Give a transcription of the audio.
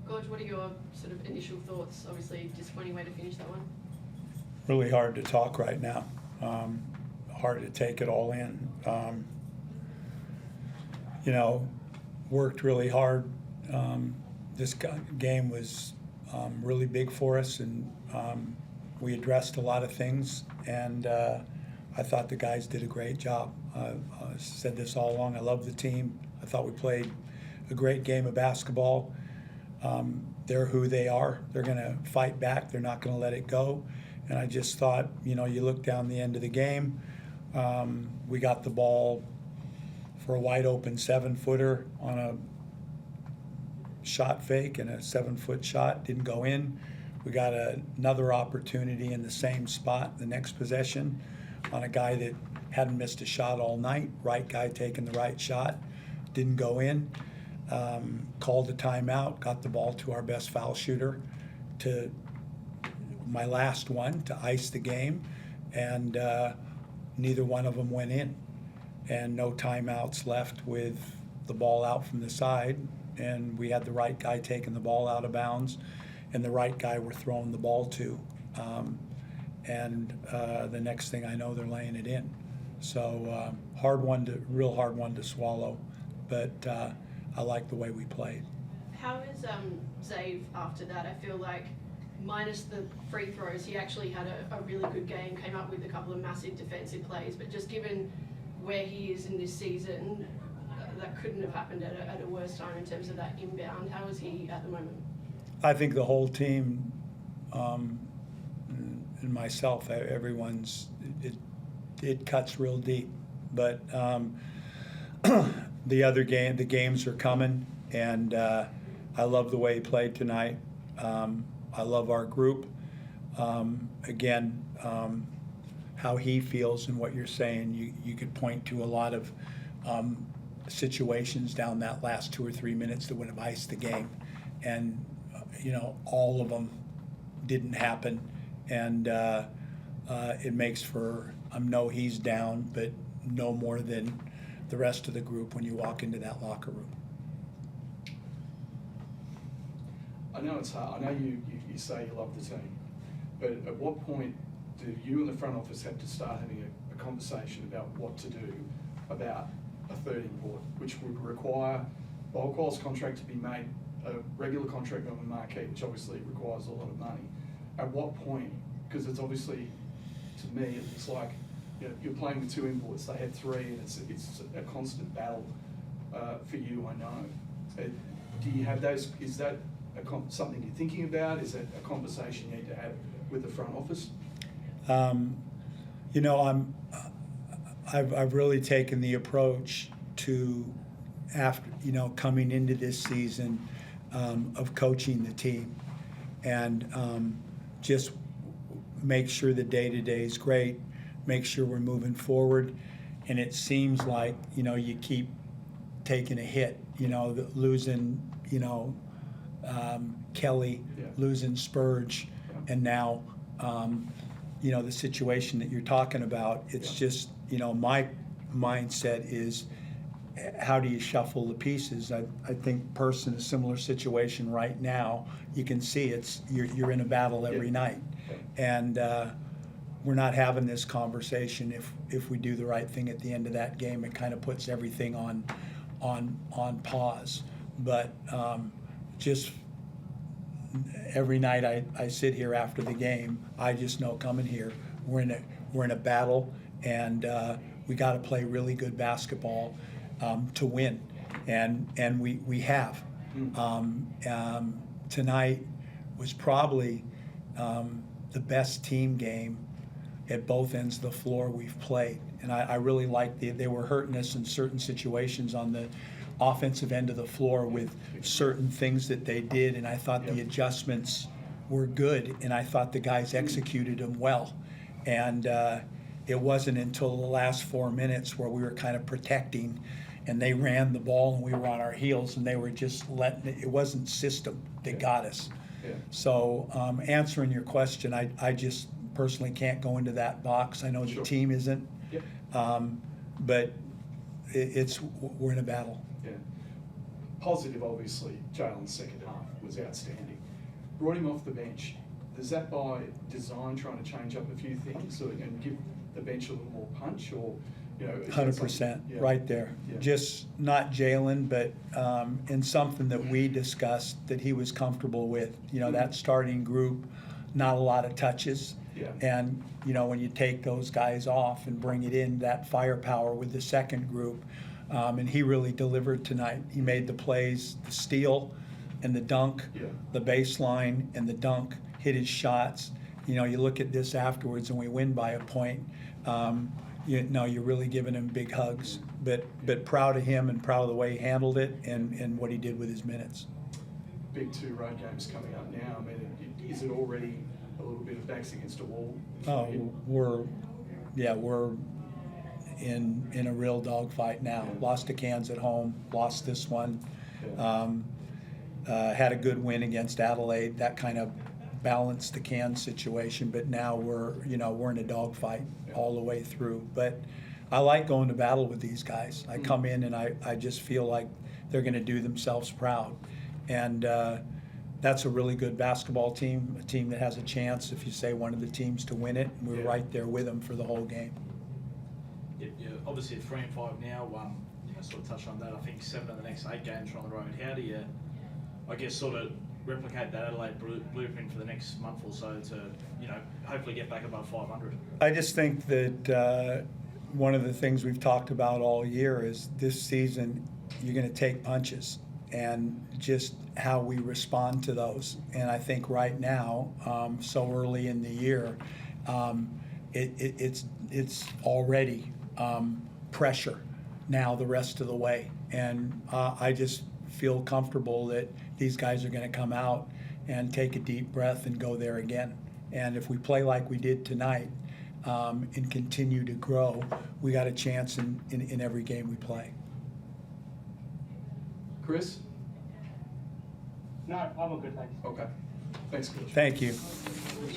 Gorge, what are your sort of initial thoughts? Obviously, disappointing way to finish that one. Really hard to talk right now. Hard to take it all in. Worked really hard. This game was really big for us, and we addressed a lot of things, and I thought the guys did a great job. I said this all along. I love the team. I thought we played a great game of basketball. They're who they are. They're going to fight back. They're not going to let it go. And I just thought, you look down the end of the game, we got the ball for a wide open 7-footer on a shot fake, and a 7-foot shot didn't go in. We got another opportunity in the same spot the next possession on a guy that hadn't missed a shot all night. Right guy taking the right shot, didn't go in. Called a timeout, got the ball to our best foul shooter, to my last one, to ice the game, and neither one of them went in. And no timeouts left with the ball out from the side, and we had the right guy taking the ball out of bounds, and the right guy we're throwing the ball to. The next thing I know, they're laying it in. So real hard one to swallow, but I like the way we played. How is Zave after that? I feel like minus the free throws, he actually had a really good game, came up with a couple of massive defensive plays, but just given where he is in this season, that couldn't have happened at a worse time in terms of that inbound. How is he at the moment? I think the whole team, and myself, everyone's, it cuts real deep. But the games are coming, and I love the way he played tonight. I love our group. How he feels and what you're saying, you could point to a lot of situations down that last 2 or 3 minutes that would have iced the game, and all of them didn't happen, and it makes for no, he's down, but no more than the rest of the group when you walk into that locker room. I know it's hard. I know you say you love the team, but at what point do you and the front office have to start having a conversation about what to do about a third import, which would require the whole qual's contract to be made a regular contract on the marquee, which obviously requires a lot of money. At what point, because it's obviously, to me, it's like you're playing with 2 imports, they had 3, and it's a constant battle for you, I know. Do you have those, is that something you're thinking about? Is that a conversation you need to have with the front office? I've really taken the approach to, after coming into this season, of coaching the team, and just make sure the day-to-day is great, make sure we're moving forward. And it seems like you keep taking a hit, losing Kelly, losing Spurge, and now the situation that you're talking about. It's just my mindset is, how do you shuffle the pieces? I think Perth's in a similar situation right now. You can see you're in a battle every night, and we're not having this conversation. If we do the right thing at the end of that game, it kind of puts everything on pause. But just every night I sit here after the game, I just know coming here we're in a battle, and we got to play really good basketball to win, and we have. Tonight was probably the best team game at both ends of the floor we've played, and I really liked they were hurting us in certain situations on the offensive end of the floor with certain things that they did, and I thought the adjustments were good, and I thought the guys executed them well. And it wasn't until the last 4 minutes where we were kind of protecting, and they ran the ball and we were on our heels, and they were just letting it wasn't system that got us. So answering your question, I just personally can't go into that box. I know the team isn't, but we're in a battle. positive, obviously, Jalen's second half was outstanding. Brought him off the bench. Is that by design, trying to change up a few things and give the bench a little more punch, or, you know? 100%, Yeah. right there. Yeah. Just not Jalen, but in something that we discussed that he was comfortable with. You know, that starting group, not a lot of touches. Yeah. And, you know, when you take those guys off and bring it in, that firepower with the second group, and he really delivered tonight. He made the plays, the steal and the dunk, Yeah. the baseline and the dunk, hit his shots. You know, you look at this afterwards and we win by a point. You know, you're really giving him big hugs. But proud of him and proud of the way he handled it and what he did with his minutes. Big 2 road games coming up now. I mean, is it already a little bit of backs against a wall? Oh, we're in a real dogfight now. Yeah. Lost to Cairns at home, lost this one. Yeah. Had a good win against Adelaide. That kind of balanced the Cairns situation, but now we're in a dogfight all the way through. But I like going to battle with these guys. I come in and I just feel like they're going to do themselves proud. And that's a really good basketball team, a team that has a chance, if you say one of the teams, to win it. We're Yeah. right there with them for the whole game. Yeah, obviously at 3-5 now. You know, sort of touched on that. I think 7 of the next 8 games are on the road. How do you, I guess, sort of replicate that Adelaide blueprint for the next month or so to, you know, hopefully get back above 500? I just think that one of the things we've talked about all year is this season you're going to take punches and just how we respond to those. And I think right now, so early in the year, it's already pressure now the rest of the way. And I just feel comfortable that these guys are going to come out and take a deep breath and go there again. And if we play like we did tonight and continue to grow, we got a chance in every game we play. Chris? No, I'm all good, thanks. Okay. Thanks, Coach. Thank you.